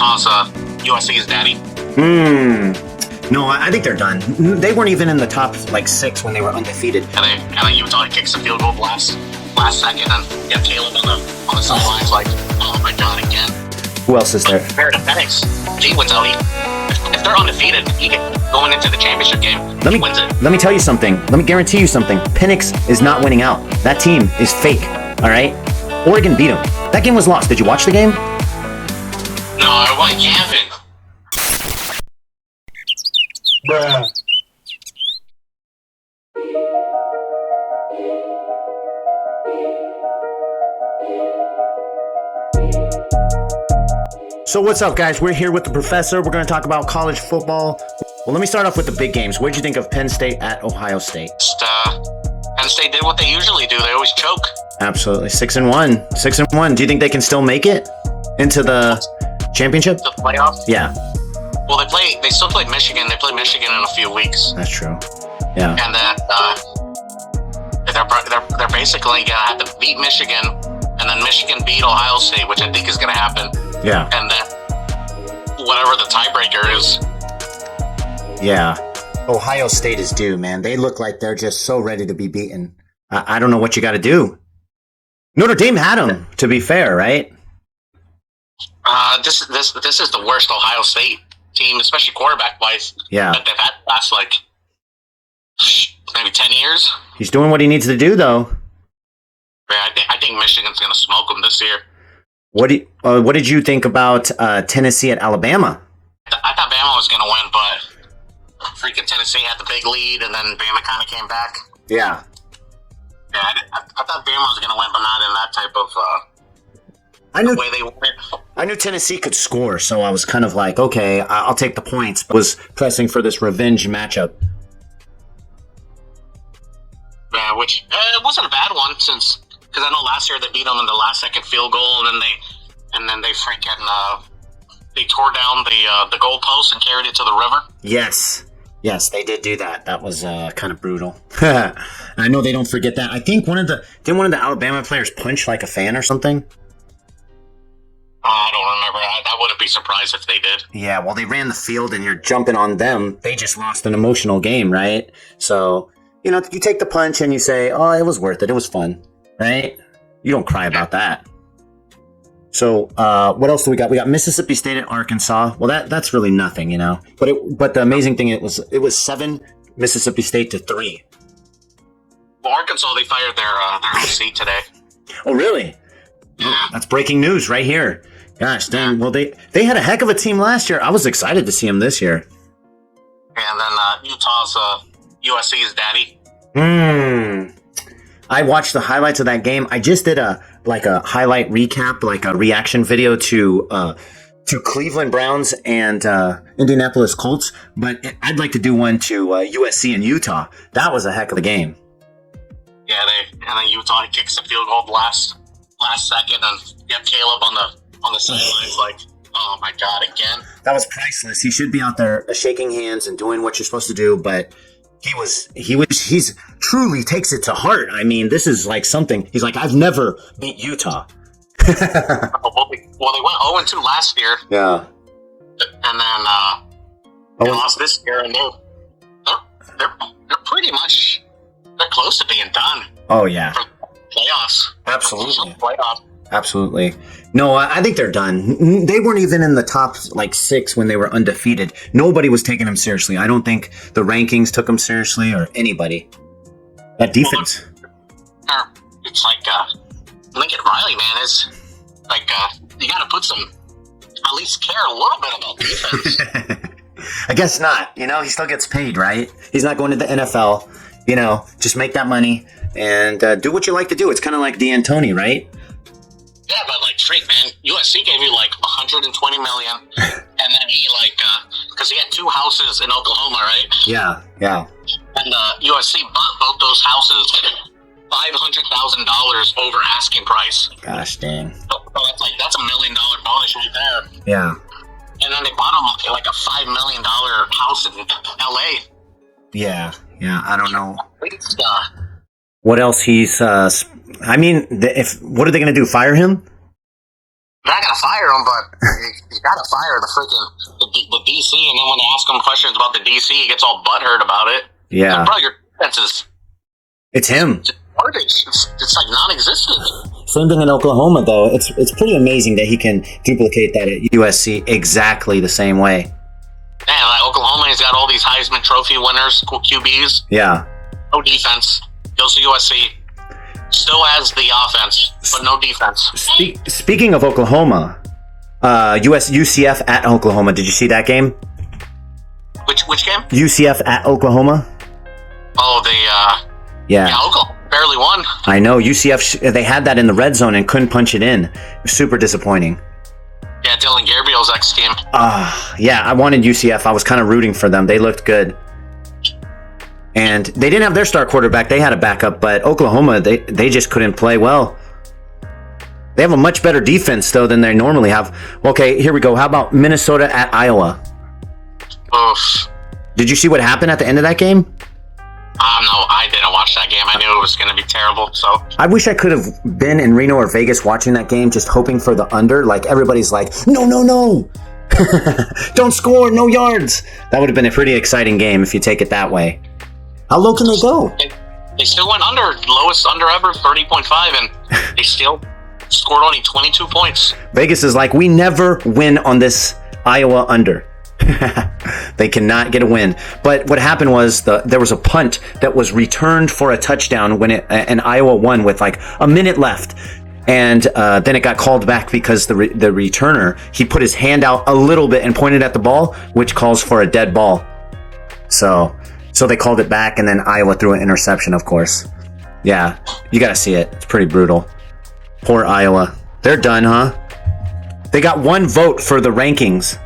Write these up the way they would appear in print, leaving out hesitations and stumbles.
Utah's USC's daddy? No, I think they're done. They weren't even in the top like 6 when they were undefeated. And then Utah kicks the field goal last second, and you have Caleb on the sidelines like, oh my god, again. Who else is there? Compared to Penix, he wins out. If they're undefeated, going into the championship game, he wins it. Let me tell you something. Let me guarantee you something. Penix is not winning out. That team is fake. All right? Oregon beat them. That game was lost. Did you watch the game? No, I won Gavin. Bruh. So what's up, guys? We're here with the professor. We're going to talk about college football. Well, let me start off with the big games. What did you think of Penn State at Ohio State? Penn State did what they usually do. They always choke. Absolutely. 6-1. 6-1. Do you think they can still make it into the championship? The playoffs? Yeah. Well, they still played Michigan. They play Michigan in a few weeks. That's true. Yeah. And then they're basically gonna have to beat Michigan, and then Michigan beat Ohio State, which I think is gonna happen. Yeah. And then whatever the tiebreaker is. Yeah. Ohio State is due, man. They look like they're just so ready to be beaten. I don't know what you got to do. Notre Dame had them, to be fair, right? This is the worst Ohio State team, especially quarterback-wise. Yeah. That they've had the last, like, maybe 10 years. He's doing what he needs to do, though. Yeah, I think Michigan's going to smoke them this year. What did you think about Tennessee at Alabama? I thought Bama was going to win, but freaking Tennessee had the big lead, and then Bama kind of came back. Yeah. Yeah, I thought Bama was going to win, but not in that type of way they win. I knew Tennessee could score, so I was kind of like, okay, I'll take the points. Was pressing for this revenge matchup. Yeah, which it wasn't a bad one because I know last year they beat them in the last second field goal, and then they freaking they tore down the goalpost and carried it to the river. Yes, they did do that. That was kind of brutal. I know they don't forget that. I think one of the Alabama players punch like a fan or something? I don't remember. I wouldn't be surprised if they did. Yeah, well, they ran the field and you're jumping on them. They just lost an emotional game, right? So, you take the punch and you say, oh, it was worth it. It was fun, right? You don't cry about that. So, what else do we got? We got Mississippi State at Arkansas. Well, that's really nothing, But the amazing thing, it was 7 Mississippi State to 3. Well, Arkansas, they fired their OC today. Oh, really? Yeah. That's breaking news right here. Gosh, dang. Well, they had a heck of a team last year. I was excited to see them this year. And then Utah's USC's daddy. I watched the highlights of that game. I just did a highlight recap, like a reaction video to Cleveland Browns and Indianapolis Colts. But I'd like to do one to USC and Utah. That was a heck of a game. Yeah, and then Utah kicks the field goal last second, and you have Caleb on the sidelines like, oh my god, again. That was priceless. He should be out there shaking hands and doing what you're supposed to do, but he's truly takes it to heart. I mean, this is like something. He's like, I've never beat Utah. Well, they went 0-2 last year. Yeah. And then they lost this year, and they're pretty much they're close to being done. Oh yeah. For playoffs. Absolutely. Playoffs. Absolutely. No, I think they're done. They weren't even in the top 6 when they were undefeated. Nobody was taking them seriously. I don't think the rankings took them seriously or anybody. That defense. It's like Lincoln Riley, man. It's like you got to put some, at least care a little bit about defense. I guess not. He still gets paid, right? He's not going to the NFL. Just make that money and do what you like to do. It's kind of like D'Antoni, right? Yeah, but like, freak, man, USC gave you like $120 million, and then he because he had 2 houses in Oklahoma, right? Yeah. And USC bought both those houses $500,000 over asking price. Gosh dang. So that's $1 million bonus right there. Yeah. And then they bought him like a $5 million house in LA. Yeah. I don't know. It's, what else he's? What are they going to do? Fire him? not gonna fire him, but you gotta fire the DC. And then when they ask him questions about the DC, he gets all butthurt about it. Yeah. Like, bro, your defense is It's him. garbage. It's like non-existent. Same thing in Oklahoma, though. It's pretty amazing that he can duplicate that at USC exactly the same way. Man, like Oklahoma has got all these Heisman Trophy winners, QBs. Yeah. No defense. Goes to USC. Still has the offense, but no defense. Speaking of Oklahoma, UCF at Oklahoma. Did you see that game? Which game? UCF at Oklahoma. Oh, yeah, Oklahoma barely won. I know UCF. They had that in the red zone and couldn't punch it in. Super disappointing. Yeah, Dylan Gabriel's ex-team. Yeah, I wanted UCF. I was kind of rooting for them. They looked good. And they didn't have their star quarterback. They had a backup, but Oklahoma, they just couldn't play well. They have a much better defense, though, than they normally have. Okay, here we go. How about Minnesota at Iowa? Oof. Did you see what happened at the end of that game? No, I didn't watch that game. I knew it was going to be terrible, so... I wish I could have been in Reno or Vegas watching that game, just hoping for the under. Like, everybody's like, no. Don't score, no yards. That would have been a pretty exciting game if you take it that way. How low can they go? They still went under. Lowest under ever, 30.5, and they still scored only 22 points. Vegas is like, we never win on this Iowa under. They cannot get a win. But what happened was there was a punt that was returned for a touchdown when and Iowa won with like a minute left. And then it got called back because the returner, he put his hand out a little bit and pointed at the ball, which calls for a dead ball. So they called it back, and then Iowa threw an interception, of course. Yeah, you got to see it. It's pretty brutal. Poor Iowa. They're done, huh? They got one vote for the rankings.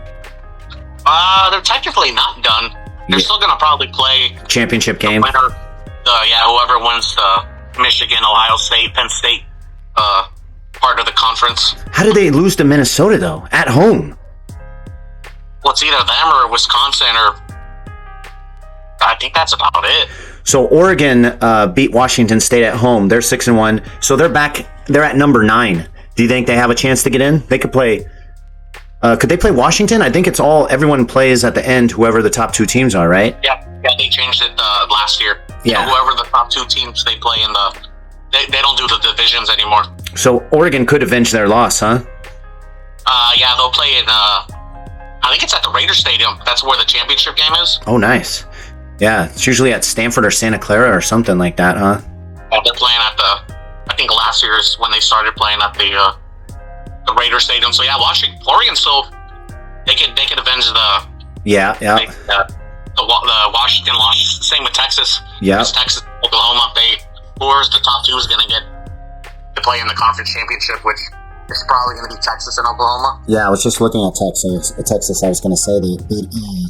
They're technically not done. They're still going to probably play... Championship game? Winner, whoever wins the Michigan, Ohio State, Penn State part of the conference. How did they lose to Minnesota, though? At home? Well, it's either them or Wisconsin, or... I think that's about it. So Oregon beat Washington State at home. They're 6-1. So they're back. They're at number 9. Do you think they have a chance to get in? They could play... could they play Washington? I think everyone plays at the end, whoever the top 2 teams are, right? Yeah, they changed it last year. Yeah. So whoever the top 2 teams they play in they don't do the divisions anymore. So Oregon could avenge their loss, huh? Yeah, they'll play in, I think it's at the Raiders Stadium. That's where the championship game is. Oh, nice. Yeah, it's usually at Stanford or Santa Clara or something like that, huh? They're playing at I think last year is when they started playing at the Raiders Stadium. So yeah, Oregon still they could avenge the Washington loss. Same with Texas. Yeah, Texas, Oklahoma. Whoever's the top 2 is going to get to play in the conference championship, which is probably going to be Texas and Oklahoma. Yeah, I was just looking at Texas. I was going to say they beat E.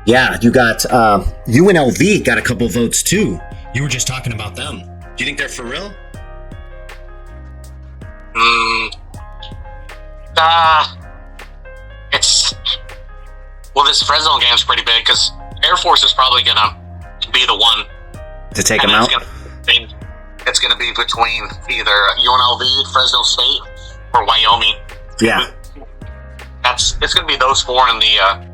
Yeah, you got UNLV got a couple votes too. You were just talking about them. Do you think they're for real? This Fresno game's pretty big because Air Force is probably gonna be the one to take them out. It's gonna be between either UNLV, Fresno State, or Wyoming. Yeah, it's gonna be those 4 in the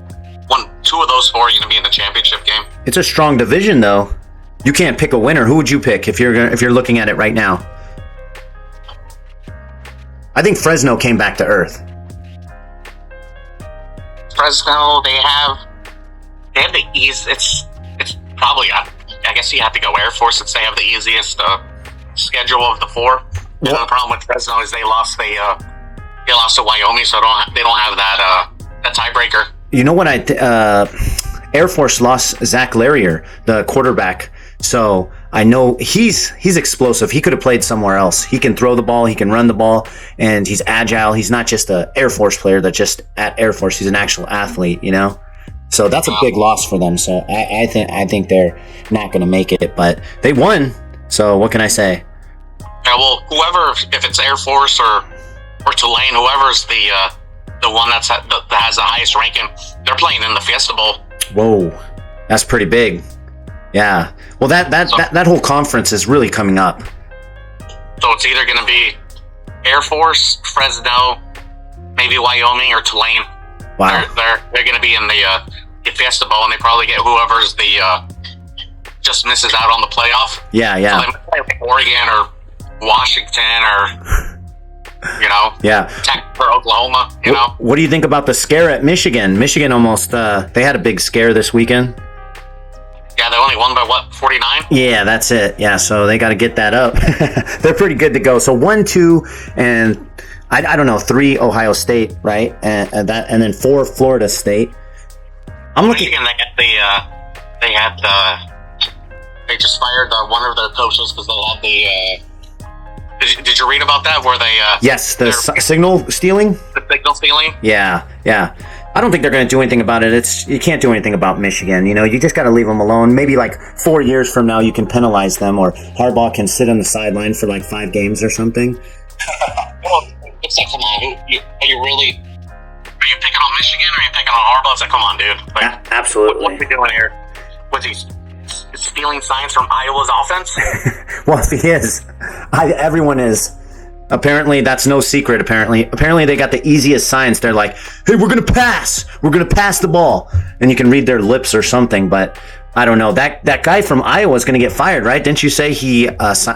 2 of those 4 are gonna be in the championship game. It's a strong division, though. You can't pick a winner. Who would you pick if you're looking at it right now? I think Fresno came back to earth. Fresno, they have the ease. It's probably I guess you have to go Air Force since they have the easiest schedule of the 4. The problem with Fresno is they lost to Wyoming, so they don't have that tiebreaker. You know what? Air Force lost Zach Larrier, the quarterback. So I know he's explosive. He could have played somewhere else. He can throw the ball. He can run the ball, and he's agile. He's not just an Air Force player that's just at Air Force. He's an actual athlete, you know. So that's a big loss for them. So I think they're not going to make it, but they won. So what can I say? Yeah, well, whoever, if it's Air Force or Tulane, whoever's the one that has the highest ranking, they're playing in the Fiesta Bowl. Whoa, that's pretty big. Yeah. Well, that whole conference is really coming up. So it's either going to be Air Force, Fresno, maybe Wyoming or Tulane. Wow. They're going to be in the Fiesta Bowl, and they probably get whoever's just misses out on the playoff. Yeah. So they might play like Oregon or Washington or Tech or Oklahoma. What do you think about the scare at Michigan? Michigan almost they had a big scare this weekend. Yeah, they only won by 49? Yeah, that's it. Yeah, so they got to get that up. They're pretty good to go. So 1, 2, and I don't know, 3 Ohio State, right? And then 4 Florida State. I'm looking. Michigan, they just fired one of their coaches because they had the. Did you read about that? Where they? Yes, the signal stealing. The signal stealing. Yeah. I don't think they're going to do anything about it. You can't do anything about Michigan. You just got to leave them alone. Maybe like 4 years from now, you can penalize them, or Harbaugh can sit on the sideline for like 5 games or something. Well, it's like, come on, are you picking on Michigan or are you picking on Harbaugh? It's like, come on, dude. Like, absolutely. What are we doing here? Was he stealing signs from Iowa's offense? Well, if he is, everyone is. Apparently, that's no secret. Apparently, they got the easiest signs. They're like, "Hey, we're gonna pass. We're gonna pass the ball," and you can read their lips or something. But I don't know. That guy from Iowa is gonna get fired, right? Didn't you say he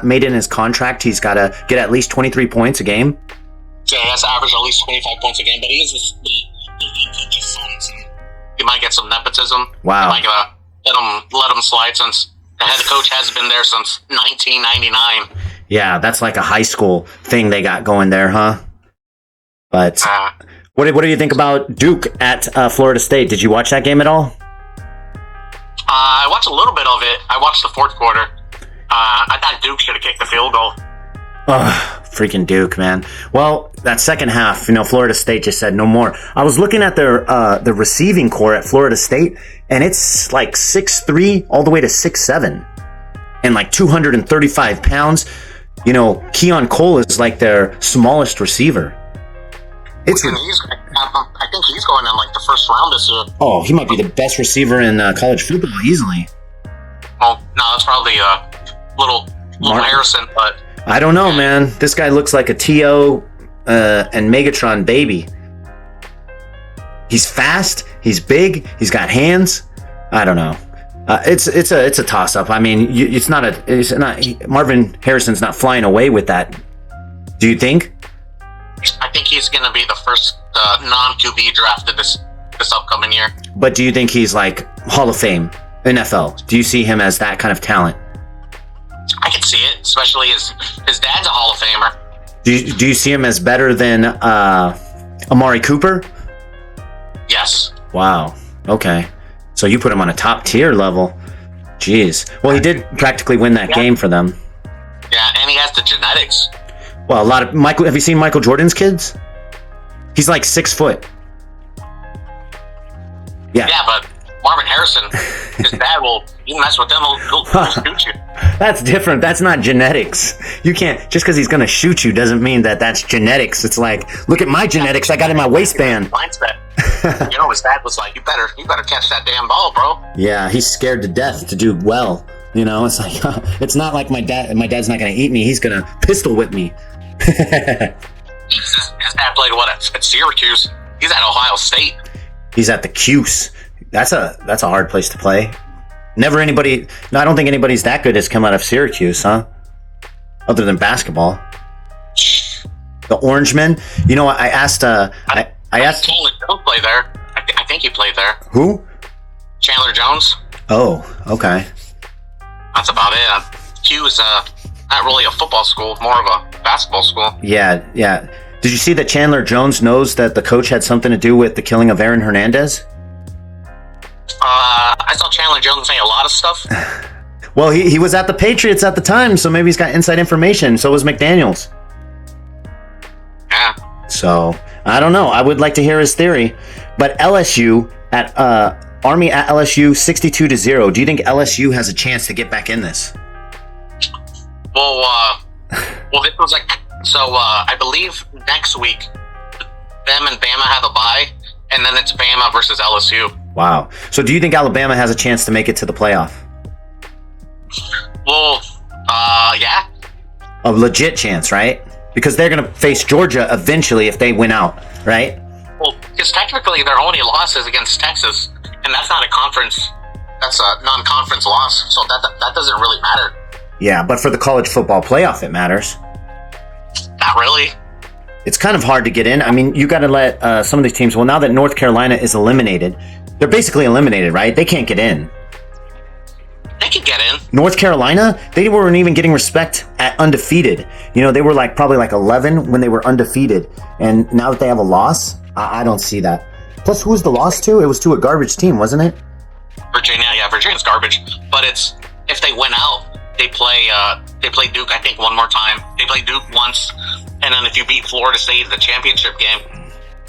made in his contract he's got to get at least 23 points a game? Yeah, he has to average at least 25 points a game. But he is the coach's son, so he might get some nepotism. Wow. He might let him slide since the head coach has been there since 1999. Yeah, that's like a high school thing they got going there, huh? But what do you think about Duke at Florida State? Did you watch that game at all? I watched a little bit of it. I watched the fourth quarter. I thought Duke should have kicked the field goal. Ugh, freaking Duke, man. Well, that second half, Florida State just said no more. I was looking at their the receiving core at Florida State, and it's like 6'3" all the way to 6'7", and like 235 pounds. Keon Cole is like their smallest receiver. I think he's going in like the first round this year. Oh, he might be the best receiver in college football easily. Well, no, that's probably little Harrison, but I don't know, man. This guy looks like a T.O. and Megatron baby. He's fast. He's big. He's got hands. I don't know. It's a toss up. I mean, it's not Marvin Harrison's not flying away with that. Do you think? I think he's going to be the first non-QB drafted this upcoming year. But do you think he's like Hall of Fame, NFL? Do you see him as that kind of talent? I can see it, especially his dad's a Hall of Famer. Do you see him as better than Amari Cooper? Yes. Wow. Okay. So you put him on a top tier level. Jeez. Well, he did practically win that game for them. Yeah, and he has the genetics. Well, have you seen Michael Jordan's kids? He's like 6 foot. Yeah. Yeah, but Marvin Harrison, his dad you mess with him, he'll shoot you. That's different. That's not genetics. You can't, just because he's going to shoot you doesn't mean that's genetics. It's like, look at my genetics I got in my waistband. Mindset. His dad was like, you better catch that damn ball, bro. Yeah, he's scared to death to do well. It's like, it's not like my dad's not going to eat me. He's going to pistol whip me. His dad played at Syracuse. He's at Ohio State. He's at the Cuse. That's a hard place to play. I don't think anybody's that good has come out of Syracuse, huh? Other than basketball. The Orangemen. I asked. I asked. Chandler Jones played there. I think he played there. Who? Chandler Jones. Oh, okay. That's about it. Q is not really a football school, more of a basketball school. Yeah. Did you see that Chandler Jones knows that the coach had something to do with the killing of Aaron Hernandez? I saw Chandler Jones say a lot of stuff. Well, he was at the Patriots at the time, so maybe he's got inside information. So was McDaniels. Yeah. So, I don't know. I would like to hear his theory. But LSU at Army at LSU 62-0. Do you think LSU has a chance to get back in this? Well, this was I believe next week them and Bama have a bye, and then it's Bama versus LSU. Wow. So do you think Alabama has a chance to make it to the playoff? Well, yeah. A legit chance, right? Because they're going to face Georgia eventually if they win out. right? Well, because technically their only loss is against Texas, and that's not a conference. That's a non-conference loss, so that doesn't really matter. Yeah, but for the college football playoff, it matters. Not really. It's kind of hard to get in. I mean, you got to let some of these teams. Well, now that North Carolina is eliminated, they're basically eliminated, right? They can't get in. They could get in. North Carolina, they weren't even getting respect at undefeated. You know, they were probably 11 when they were undefeated, and now that they have a loss, I don't see that. Plus, who was the loss to? It was to a garbage team, wasn't it? Virginia, yeah, Virginia's garbage. But it's if they win out, they play Duke. I think one more time. They play Duke once, and then if you beat Florida State in the championship game,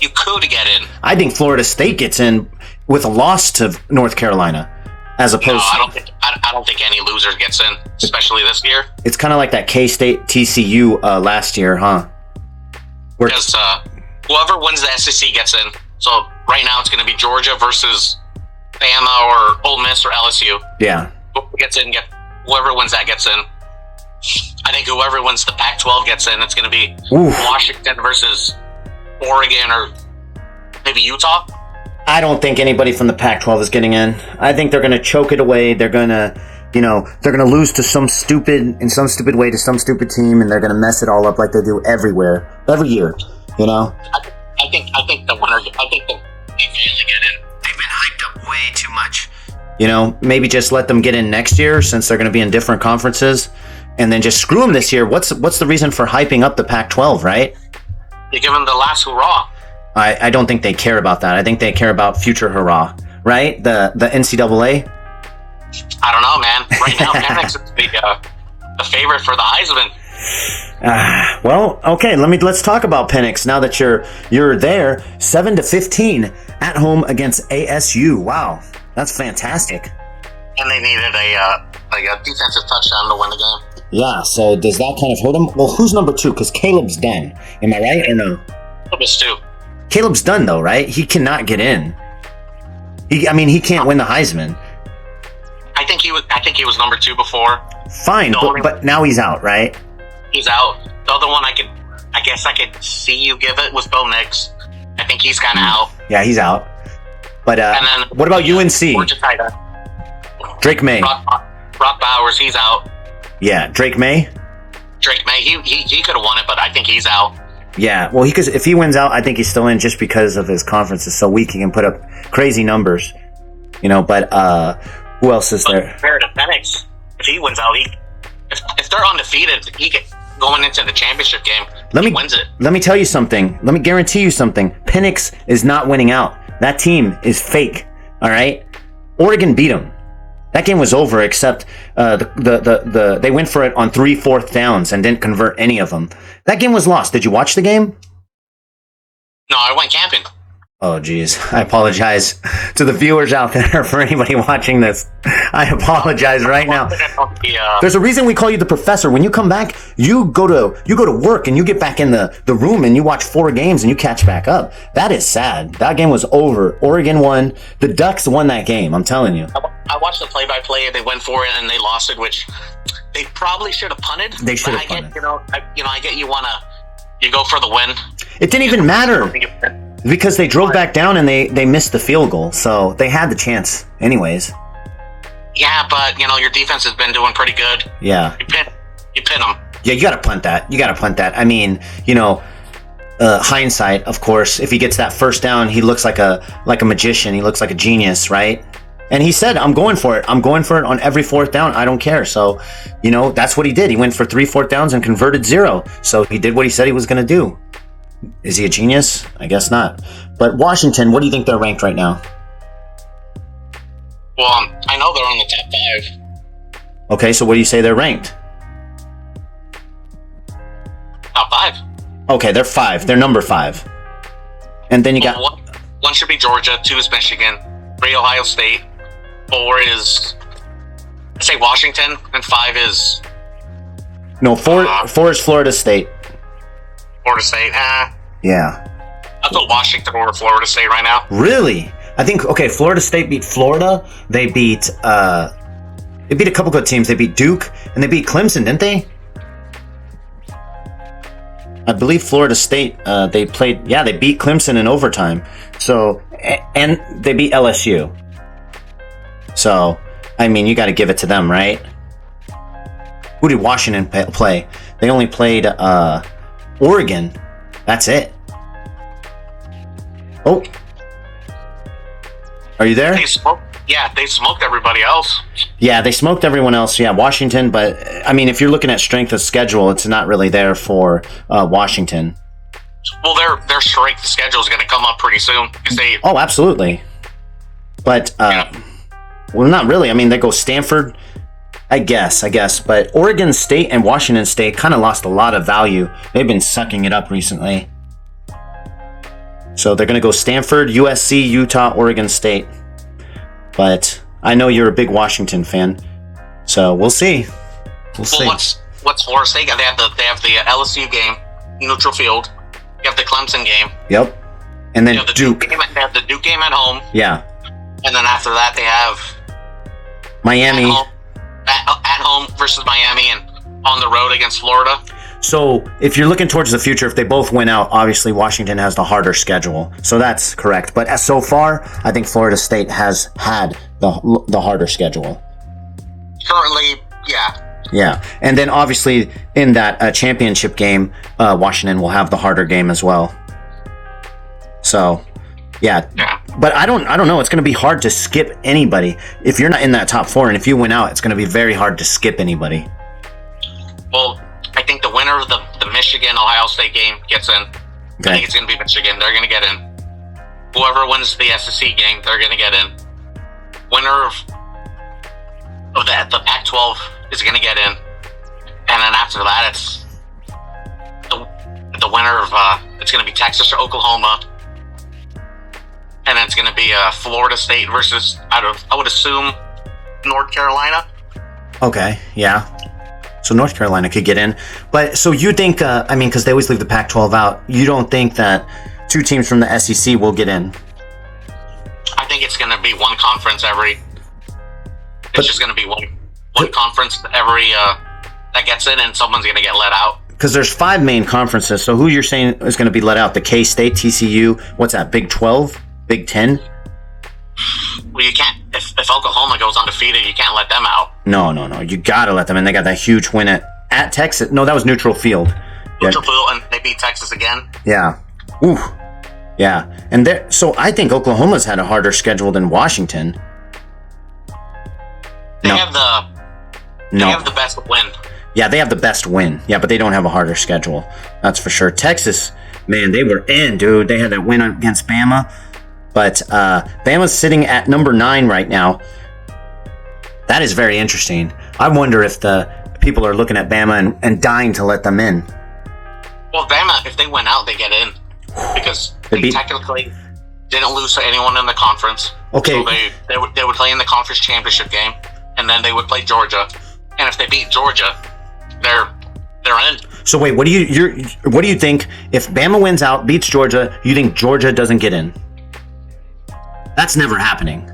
you could get in. I think Florida State gets in with a loss to North Carolina, as opposed. No, I don't think any loser gets in, especially this year. It's kind of like that K-State TCU last year, huh? Because whoever wins the SEC gets in. So right now it's going to be Georgia versus Bama or Ole Miss or LSU. Yeah. Whoever gets in, whoever wins that gets in. I think whoever wins the Pac-12 gets in. It's going to be Washington versus Oregon or maybe Utah. I don't think anybody from the Pac-12 is getting in. I think they're going to choke it away. They're going to, they're going to lose to some stupid way to some stupid team, and they're going to mess it all up like they do every year. I think the winner. I think they finally get in. They've been hyped up way too much. Maybe just let them get in next year since they're going to be in different conferences, and then just screw them this year. What's the reason for hyping up the Pac-12, right? You give them the last hurrah. I don't think they care about that. I think they care about future hurrah, right? The NCAA. I don't know, man. Right now, Penix is the favorite for the Heisman. Well, okay. Let's talk about Penix now that you're there. 7-15 at home against ASU. Wow, that's fantastic. And they needed a defensive touchdown to win the game. Yeah. So does that kind of hurt him? Well, who's number 2? Because Caleb's done. Am I right or no? Caleb's 2. Caleb's done though, right? He cannot get in. He can't win the Heisman. I think he was number 2 before. Fine, but now he's out, right? He's out. The other one I guess I could see you give it was Bo Nix. I think he's kind of out. Yeah, he's out. But and then, what about UNC? Drake May. Brock Bowers, he's out. Yeah, Drake May. He could have won it, but I think he's out. Yeah, well, if he wins out, I think he's still in just because of his conference is so weak. He can put up crazy numbers, But who else is there? Compared to Penix, if he wins out, if they're undefeated, going into the championship game, he wins it. Let me tell you something. Let me guarantee you something. Penix is not winning out. That team is fake. All right. Oregon beat them. That game was over, except they went for it on 3 4th downs and didn't convert any of them. That game was lost. Did you watch the game? No, I went camping. Oh, geez. I apologize to the viewers out there for anybody watching this. I apologize right now. There's a reason we call you the Professor. When you come back, you go to work and you get back in the room and you watch 4 games and you catch back up. That is sad. That game was over. Oregon won. The Ducks won that game. I'm telling you. I watched the play-by-play. They went for it and they lost it, which they probably should have punted. They should have punted. I get you go for the win. It didn't even matter. Because they drove back down and they missed the field goal, so they had the chance anyways. Yeah, but your defense has been doing pretty good. Yeah. You pin them. Yeah, you gotta punt that. I mean, hindsight, of course. If he gets that first down, he looks like a magician. He looks like a genius, right? And he said, "I'm going for it. I'm going for it on every 4th down. I don't care." So, that's what he did. He went for 3 4th downs and converted 0. So he did what he said he was going to do. Is he a genius? I guess not. But Washington, what do you think they're ranked right now? Well, I know they're on the top 5. Okay, so what do you say they're ranked? Top 5. Okay, they're 5. They're number 5. And then you got... One should be Georgia, 2 is Michigan, 3 Ohio State, 4 is... I'd say Washington, and 5 is... No, 4 is Florida State. Florida State, Yeah. I put Washington over Florida State right now. Really? I think, Florida State beat Florida. They beat a couple good teams. They beat Duke, and they beat Clemson, didn't they? I believe Florida State, they beat Clemson in overtime. So, and they beat LSU. So, I mean, you got to give it to them, right? Who did Washington play? They only played Oregon. That's it. Oh. Are you there? They smoked everybody else. Yeah, they smoked everyone else. Yeah, Washington. But, I mean, if you're looking at strength of schedule, it's not really there for Washington. Well, their strength schedule is going to come up pretty soon. Oh, absolutely. But, well, not really. I mean, they go Stanford, I guess. But Oregon State and Washington State kind of lost a lot of value. They've been sucking it up recently. So they're going to go Stanford, USC, Utah, Oregon State. But I know you're a big Washington fan. So we'll see. What's Florida State? They have the LSU game, neutral field. You have the Clemson game. Yep. And then Duke. They have the Duke game at home. Yeah. And then after that, they have Miami. At home versus Miami and on the road against Florida. So if you're looking towards the future, if they both win out, obviously Washington has the harder schedule. So that's correct. But as so far, I think Florida State has had the harder schedule. Currently, yeah. Yeah. And then obviously in that championship game, Washington will have the harder game as well. So, yeah. But I don't know. It's going to be hard to skip anybody. If you're not in that top four and if you win out, it's going to be very hard to skip anybody. Well, I think the winner of the Michigan-Ohio State game gets in. Okay. I think it's going to be Michigan. They're going to get in. Whoever wins the SEC game, they're going to get in. Winner of the Pac-12 is going to get in. And then after that, it's the winner of it's going to be Texas or Oklahoma. And then it's going to be Florida State versus, I would assume, North Carolina. Okay, yeah. So North Carolina could get in. But so you think, because they always leave the Pac-12 out, you don't think that two teams from the SEC will get in? I think it's going to be one conference it's just going to be one conference every that gets in, and someone's going to get let out. Because there's 5 main conferences, so who you're saying is going to be let out? The K-State, TCU, what's that, Big 12? Big 10? Well, you can't. If Oklahoma goes undefeated, you can't let them out. No. You gotta let them in. They got that huge win at Texas. No, that was neutral field. Neutral field, and they beat Texas again. Yeah. Ooh. Yeah. And so I think Oklahoma's had a harder schedule than Washington. They have the best win. Yeah, they have the best win. Yeah, but they don't have a harder schedule. That's for sure. Texas, man, they were in, dude. They had that win against Bama. But Bama's sitting at number 9 right now. That is very interesting. I wonder if the people are looking at Bama and dying to let them in. Well, Bama, if they win out, they get in. Because they technically didn't lose to anyone in the conference. Okay. So they would play in the conference championship game, and then they would play Georgia. And if they beat Georgia, they're in. So wait, what do you think if Bama wins out, beats Georgia, you think Georgia doesn't get in? That's never happening.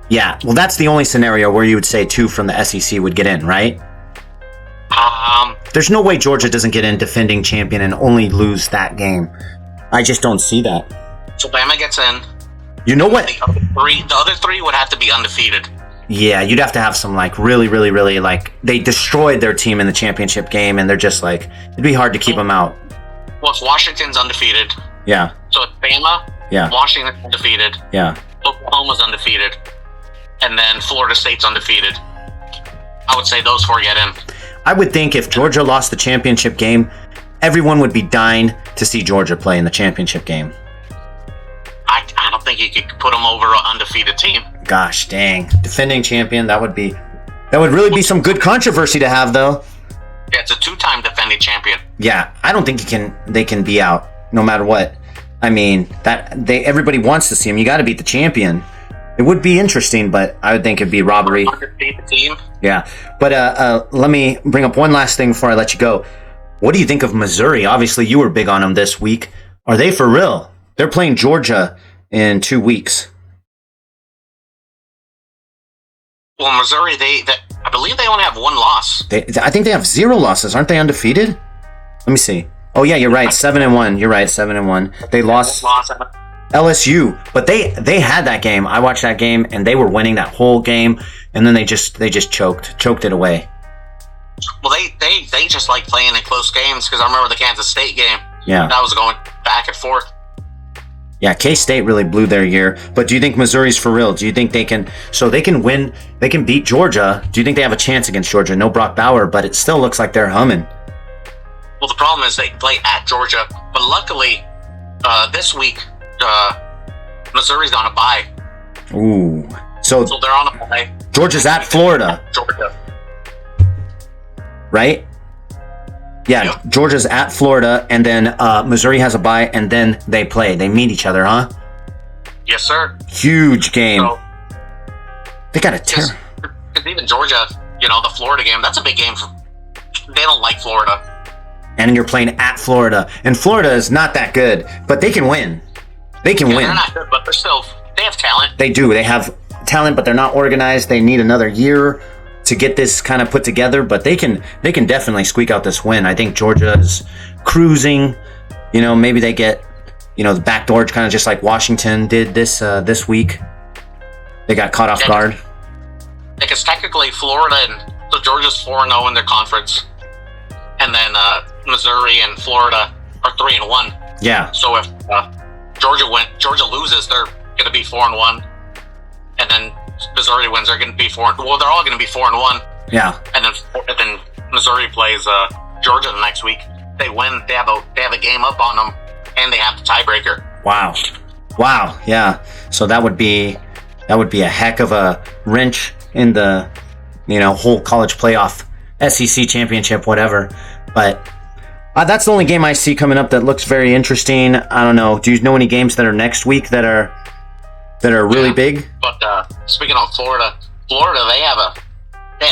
Yeah, well, that's the only scenario where you would say 2 from the SEC would get in, right? There's no way Georgia doesn't get in defending champion and only lose that game. I just don't see that. So Bama gets in. You know what? The other three would have to be undefeated. Yeah, you'd have to have some really they destroyed their team in the championship game and they're just it'd be hard to keep them out. Well, if Washington's undefeated. Yeah. So it's Bama. Yeah. Washington's undefeated. Yeah. Oklahoma's undefeated. And then Florida State's undefeated. I would say those 4 get in. I would think if Georgia lost the championship game, everyone would be dying to see Georgia play in the championship game. I don't think you could put them over an undefeated team. Gosh dang. Defending champion, that would really be some good controversy to have, though. Yeah, it's a 2-time defending champion. Yeah, I don't think they can be out no matter what. I mean, everybody wants to see him. You got to beat the champion. It would be interesting, but I would think it'd be robbery. Team. Yeah, but let me bring up one last thing before I let you go. What do you think of Missouri? Obviously, you were big on them this week. Are they for real? They're playing Georgia in 2 weeks. Well, Missouri, believe they only have one loss. I think they have 0 losses. Aren't they undefeated? Let me see. Oh yeah, you're right. 7-1. You're right. 7-1. They lost LSU, but they had that game. I watched that game, and they were winning that whole game, and then they just choked it away. Well, they just like playing in close games, because I remember the Kansas State game. Yeah, that was going back and forth. Yeah, K-State really blew their year. But do you think Missouri's for real? Do you think they can win? They can beat Georgia. Do you think they have a chance against Georgia? No Brock Bauer, but it still looks like they're humming. Well, the problem is they play at Georgia, but luckily this week Missouri's on a bye. Ooh, so they're on a bye. Georgia's at Florida. Georgia, right? Yeah, yep. Georgia's at Florida, and then Missouri has a bye, and then they meet each other, huh? Yes, sir. Huge game. So, they got a because even Georgia, the Florida game, that's a big game. They don't like Florida. And you're playing at Florida, and Florida is not that good, but they can win. They can win. They're not good, but they have talent. They do. They have talent, but they're not organized. They need another year to get this kind of put together, but they can definitely squeak out this win. I think Georgia is cruising. Maybe they get the back door, kind of just like Washington did this week. They got caught off guard. Because technically Florida and so Georgia's 4-0 in their conference, and then Missouri and Florida are 3-1. Yeah. So if Georgia loses, they're going to be 4-1, and then Missouri wins, they're going to be 4. Well, they're all going to be 4-1. Yeah. And then Missouri plays Georgia the next week. They win. They have a game up on them, and they have the tiebreaker. Wow. Yeah. So that would be a heck of a wrench in the whole college playoff, SEC championship, whatever. But that's the only game I see coming up that looks very interesting. I don't know. Do you know any games that are next week that are really big? But speaking of Florida, they have a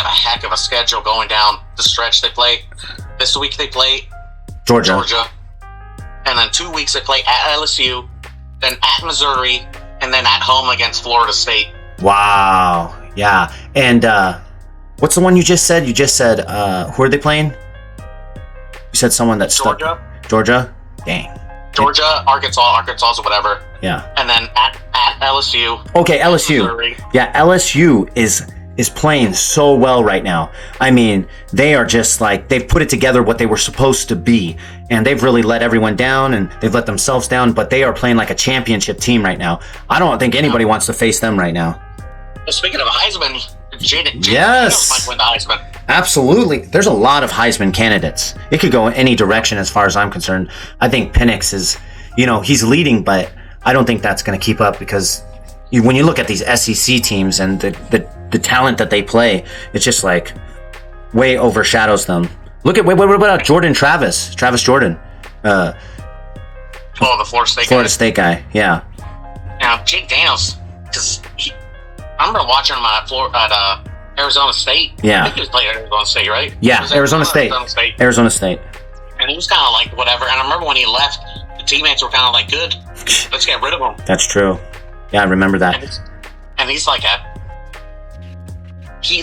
heck of a schedule going down the stretch. They play this week. They play Georgia, and then 2 weeks they play at LSU, then at Missouri, and then at home against Florida State. Wow. Yeah. And what's the one you just said? You just said who are they playing? You said someone that's Georgia. Dang. Georgia, Arkansas, or whatever. Yeah. And then at LSU. Okay, LSU. Missouri. Yeah, LSU is playing so well right now. I mean, they are just like, they've put it together what they were supposed to be, and they've really let everyone down, and they've let themselves down, but they are playing like a championship team right now. I don't think anybody wants to face them right now. Well, speaking of Heisman, Jaden yes, might win the Heisman. Absolutely. There's a lot of Heisman candidates. It could go in any direction as far as I'm concerned. I think Penix is, he's leading, but I don't think that's going to keep up, because when you look at these SEC teams and the talent that they play, it's just like way overshadows them. Look at what about Travis Jordan? The Florida State guy. Yeah. Now Jake Daniels, because I remember watching him at Arizona State. Yeah. I think he was playing at Arizona State, right? Yeah, Arizona State. Arizona State. And he was kind of like whatever. And I remember when he left, the teammates were kind of like, "Good, let's get rid of him." That's true. Yeah, I remember that. And he's like he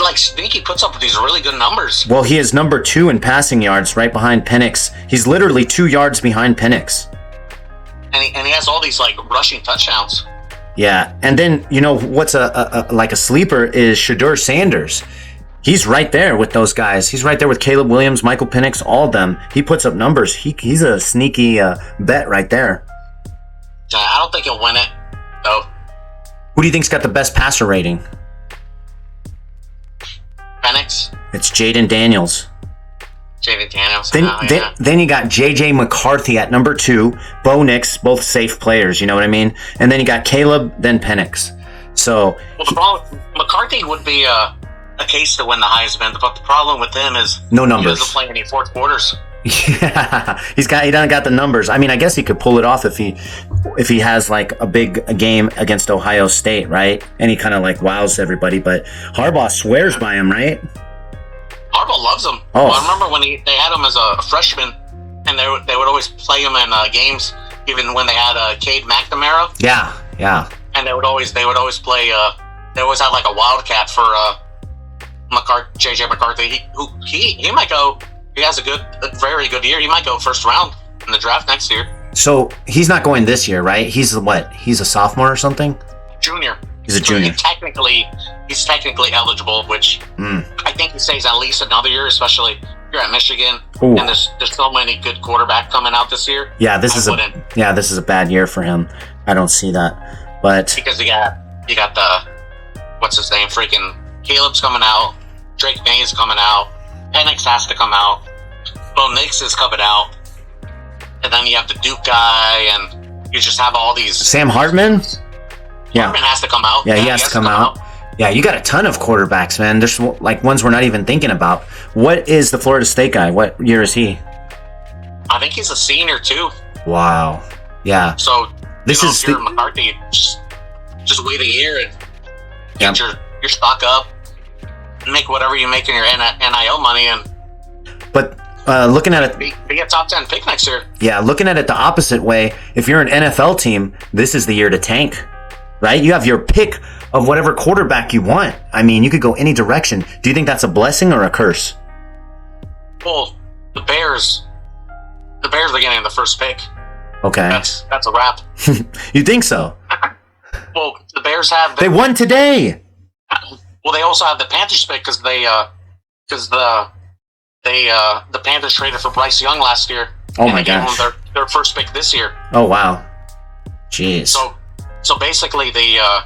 puts up these really good numbers. Well, he is number 2 in passing yards, right behind Penix. He's literally 2 yards behind Penix. And he has all these like rushing touchdowns. Yeah, and then what's a sleeper is Shedeur Sanders. He's right there with those guys. He's right there with Caleb Williams, Michael Penix, all of them. He puts up numbers. He's a sneaky bet right there. I don't think he'll win it, though. Who do you think's got the best passer rating? Penix. It's Jaden Daniels. Jaden Daniels. Then you got J.J. McCarthy at number 2. Bo Nix, both safe players, you know what I mean? And then you got Caleb, then Penix. So, well, the problem, McCarthy would be a case to win the Heisman, but the problem with him is no numbers. He doesn't play any fourth quarters. Yeah, he doesn't got the numbers. I mean, I guess he could pull it off if he has like a big game against Ohio State, right? And he kind of like wows everybody. But Harbaugh swears by him, right? Harbaugh loves him. Oh, well, I remember when they had him as a freshman, and they would always play him in games, even when they had Cade McNamara. Yeah. And they would always play. They always had like a wildcat for JJ McCarthy, he might go. He has a very good year. He might go first round in the draft next year. So he's not going this year, right? He's what? He's a sophomore or something? Junior. He's a junior. He's technically eligible, which I think he stays at least another year, especially here at Michigan. Ooh. And there's so many good quarterbacks coming out this year. Yeah, this is a bad year for him. I don't see that, but because you got the what's his name? Freaking Caleb's coming out. Drake May is coming out. Penix has to come out. Bo Nix is coming out. And then you have the Duke guy, and you just have all these. Sam Hartman? Yeah. Hartman has to come out. Yeah, he has to come out. Yeah, you got a ton of quarterbacks, man. There's like ones we're not even thinking about. What is the Florida State guy? What year is he? I think he's a senior, too. Wow. Yeah. So, this is if you're McCarthy, just wait a year and get your stock up. Make whatever you make in your NIL money, but looking at it, be a top 10 pick next year. Yeah, looking at it the opposite way, if you're an NFL team, this is the year to tank, right? You have your pick of whatever quarterback you want. I mean, you could go any direction. Do you think that's a blessing or a curse? Well, the Bears are getting the first pick. Okay, that's a wrap. You think so? Well, the Bears they won today. Well, they also have the Panthers pick because the Panthers traded for Bryce Young last year. Oh my gosh! Gave them their first pick this year. Oh wow! Jeez. So basically, the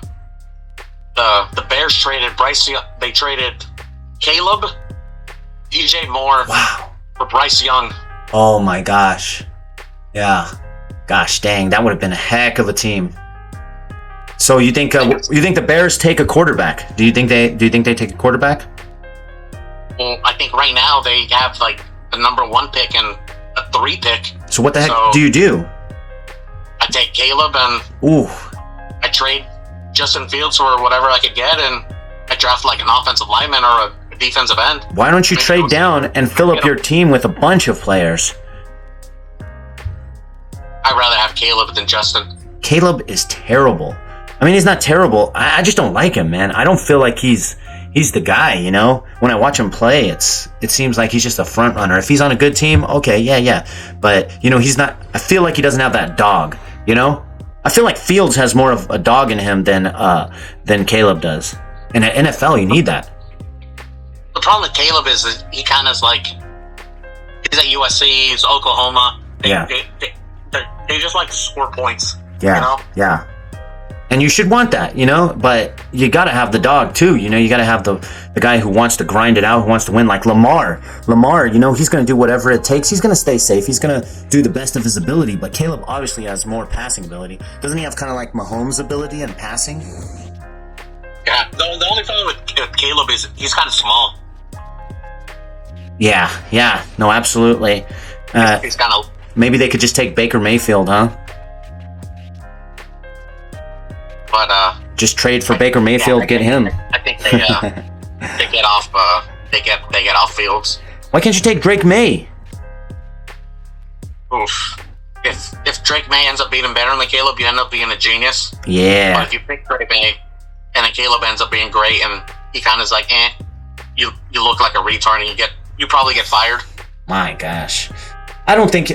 Bears traded Bryce. They traded Caleb, DJ Moore. Wow. For Bryce Young. Oh my gosh! Yeah. Gosh dang, that would have been a heck of a team. So you think the Bears take a quarterback? Do you think they take a quarterback? Well, I think right now they have like the number 1 pick and a 3 pick. So what the heck do you do? I take Caleb and I trade Justin Fields for whatever I could get, and I draft like an offensive lineman or a defensive end. Why don't you trade down and fill up your team with a bunch of players? I'd rather have Caleb than Justin. Caleb is terrible. I mean, he's not terrible. I just don't like him, man. I don't feel like he's the guy, you know? When I watch him play, it seems like he's just a front runner. If he's on a good team, okay, yeah. But, you know, he's not. I feel like he doesn't have that dog, you know? I feel like Fields has more of a dog in him than Caleb does. And at NFL, you need that. The problem with Caleb is that he kind of is like, he's at USC, he's Oklahoma. They just like to score points. Yeah, you know? Yeah. And you should want that, you know, but you got to have the dog too, you know, you got to have the guy who wants to grind it out, who wants to win, like Lamar, you know, he's going to do whatever it takes. He's going to stay safe. He's going to do the best of his ability, but Caleb obviously has more passing ability. Doesn't he have kind of like Mahomes' ability in passing? Yeah, the only problem with Caleb is he's kind of small. Yeah, no, absolutely. He's kind of... Maybe they could just take Baker Mayfield, huh? But just trade for Baker Mayfield, get him. I think they get off. They get off Fields. Why can't you take Drake May? Oof. If Drake May ends up being better than Caleb, you end up being a genius. Yeah. But if you pick Drake May and then Caleb ends up being great, and he kind of is like, you look like a retard, and you probably get fired. My gosh, I don't think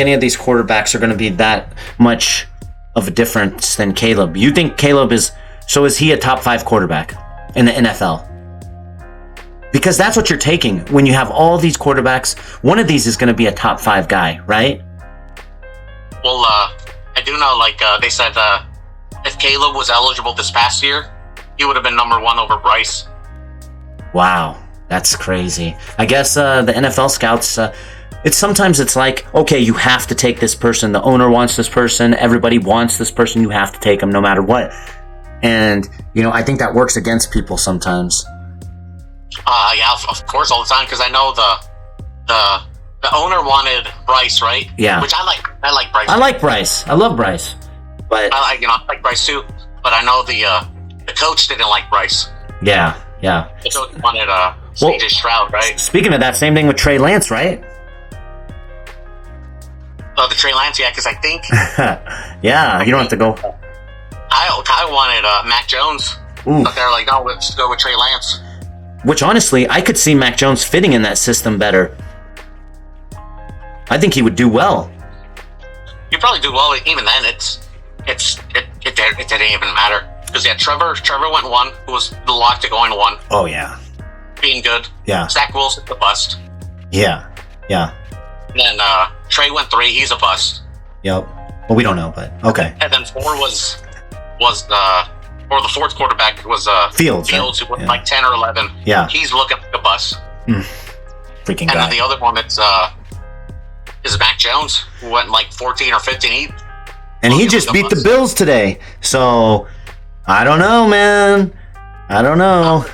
any of these quarterbacks are going to be that much of a difference than Caleb. You think Caleb is he a top 5 quarterback in the NFL? Because that's what you're taking when you have all these quarterbacks. One of these is going to be a top 5 guy, right? Well, I do know, like, they said if Caleb was eligible this past year, he would have been number 1 over Bryce. Wow, that's crazy. I guess the NFL scouts... Sometimes it's like, okay, you have to take this person. The owner wants this person. Everybody wants this person. You have to take them no matter what. And, you know, I think that works against people sometimes. Yeah, of course, all the time. Because I know the owner wanted Bryce, right? Yeah. Which I like Bryce. I like Bryce. I love Bryce. But I like Bryce too. But I know the coach didn't like Bryce. Yeah. The coach wanted CJ Stroud, right? Speaking of that, same thing with Trey Lance, right? Oh, the Trey Lance, yeah, because I think... yeah, you don't have to go... I wanted Mac Jones. Ooh. But they're like, no, let's go with Trey Lance. which honestly, I could see Mac Jones fitting in that system better. I think he would do well. You probably do well. Even then, it didn't even matter because Trevor went 1, who was the lock to going 1. Oh yeah, being good. Yeah. Zach Wilson, the bust. Yeah. And then Trey went 3. He's a bust. Yep. Well, we don't know, but okay. And then 4 was the fourth quarterback was Fields, who went like 10 or 11. Yeah. He's looking like a bust. Freaking and guy. then the other one is Mac Jones, who went like 14 or 15. He just beat the Bills today. So I don't know, man. I don't know.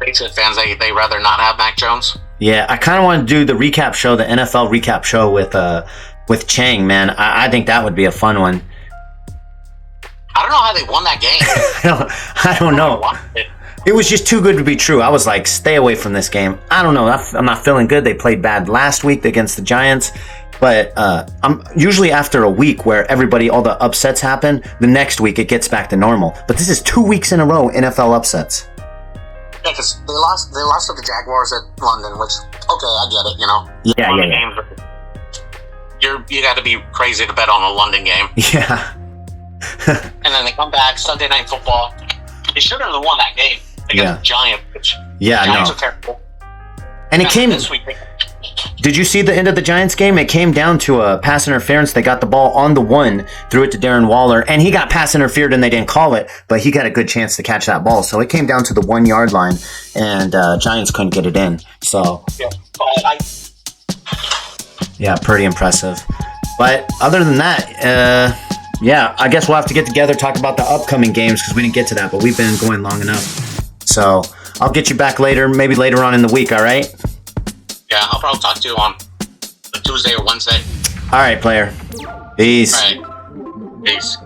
Patriot fans, they rather not have Mac Jones. Yeah, I kind of want to do the recap show, the NFL recap show with Chang, man. I think that would be a fun one. I don't know how they won that game. I don't know. It was just too good to be true. I was like, stay away from this game. I don't know. I'm not feeling good. They played bad last week against the Giants. But I'm usually after a week where all the upsets happen, the next week it gets back to normal. But this is 2 weeks in a row NFL upsets. Yeah, because they lost to the Jaguars at London, which, okay, I get it, you know. Yeah. You got to be crazy to bet on a London game. Yeah. And then they come back, Sunday Night Football. They should have won that game against the Giants, which Giants are terrible. And it came... This week, Did you see the end of the Giants game? It came down to a pass interference. They got the ball on the 1, threw it to Darren Waller, and he got pass interfered and they didn't call it, but he got a good chance to catch that ball. So it came down to the 1 yard line, and Giants couldn't get it in. So, yeah, pretty impressive. But other than that, I guess we'll have to get together, talk about the upcoming games because we didn't get to that, but we've been going long enough. So I'll get you back later, maybe later on in the week, all right? Yeah, I'll probably talk to you on a Tuesday or Wednesday. All right, player. Peace. All right. Peace.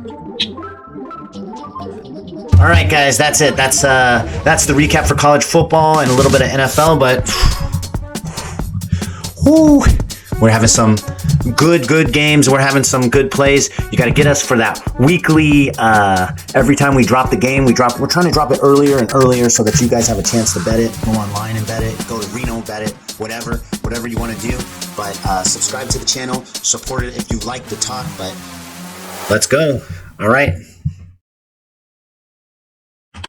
All right, guys, that's it. That's the recap for college football and a little bit of NFL, but we're having some good games. We're having some good plays. You got to get us for that weekly. Every time we drop the game, we're trying to drop it earlier and earlier so that you guys have a chance to bet it. Go online and bet it. Go to Reno, bet it. Whatever you want to do. But subscribe to the channel. Support it if you like the talk. But let's go. All right.